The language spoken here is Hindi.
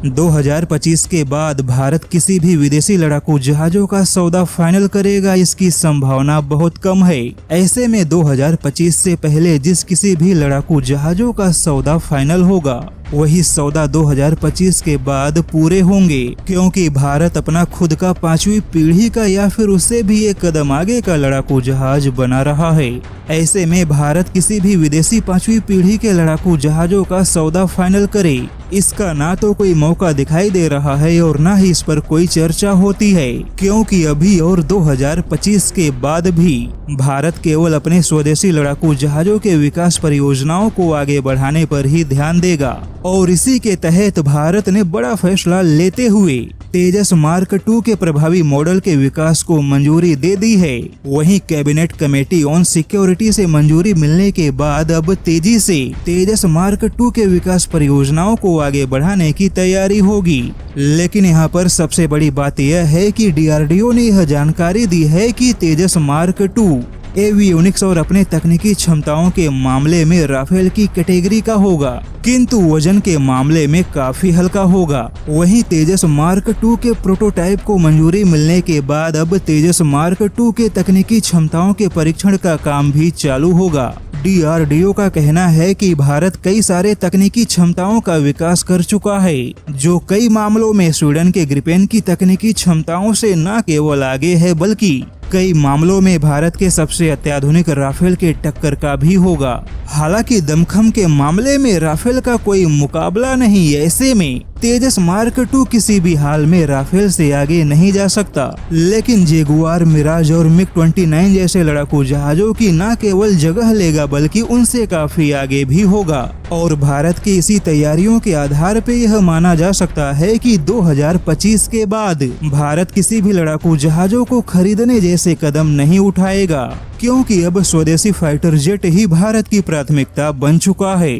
2025 के बाद भारत किसी भी विदेशी लड़ाकू जहाजों का सौदा फाइनल करेगा, इसकी संभावना बहुत कम है। ऐसे में 2025 से पहले जिस किसी भी लड़ाकू जहाजों का सौदा फाइनल होगा वही सौदा 2025 के बाद पूरे होंगे, क्योंकि भारत अपना खुद का 5वीं पीढ़ी का या फिर उससे भी एक कदम आगे का लड़ाकू जहाज बना रहा है। ऐसे में भारत किसी भी विदेशी 5वीं पीढ़ी के लड़ाकू जहाजों का सौदा फाइनल करे, इसका ना तो कोई मौका दिखाई दे रहा है और ना ही इस पर कोई चर्चा होती है, क्योंकि अभी और 2025 के बाद भी भारत केवल अपने स्वदेशी लड़ाकू जहाजों के विकास परियोजनाओं को आगे बढ़ाने पर ही ध्यान देगा। और इसी के तहत भारत ने बड़ा फैसला लेते हुए तेजस मार्क 2 के प्रभावी मॉडल के विकास को मंजूरी दे दी है। वहीं कैबिनेट कमेटी ऑन सिक्योरिटी से मंजूरी मिलने के बाद अब तेजी से तेजस मार्क 2 के विकास परियोजनाओं को आगे बढ़ाने की तैयारी होगी। लेकिन यहाँ पर सबसे बड़ी बात यह है कि डीआरडीओ ने यह जानकारी दी है कि तेजस मार्क 2 एवियोनिक्स और अपने तकनीकी क्षमताओं के मामले में राफेल की कैटेगरी का होगा, किंतु वजन के मामले में काफी हल्का होगा। वहीं तेजस मार्क 2 के प्रोटोटाइप को मंजूरी मिलने के बाद अब तेजस मार्क 2 के तकनीकी क्षमताओं के परीक्षण का काम भी चालू होगा। डीआरडीओ का कहना है कि भारत कई सारे तकनीकी क्षमताओं का विकास कर चुका है, जो कई मामलों में स्वीडन के ग्रिपेन की तकनीकी क्षमताओं से न केवल आगे है बल्कि कई मामलों में भारत के सबसे अत्याधुनिक राफेल के टक्कर का भी होगा। हालांकि दमखम के मामले में राफेल का कोई मुकाबला नहीं, ऐसे में तेजस मार्क 2 किसी भी हाल में राफेल से आगे नहीं जा सकता। लेकिन जेगुआर, मिराज और मिग 29 जैसे लड़ाकू जहाजों की न केवल जगह लेगा बल्कि उनसे काफी आगे भी होगा। और भारत की इसी तैयारियों के आधार पे यह माना जा सकता है कि 2025 के बाद भारत किसी भी लड़ाकू जहाजों को खरीदने जैसे कदम नहीं उठाएगा, क्योंकि अब स्वदेशी फाइटर जेट ही भारत की प्राथमिकता बन चुका है।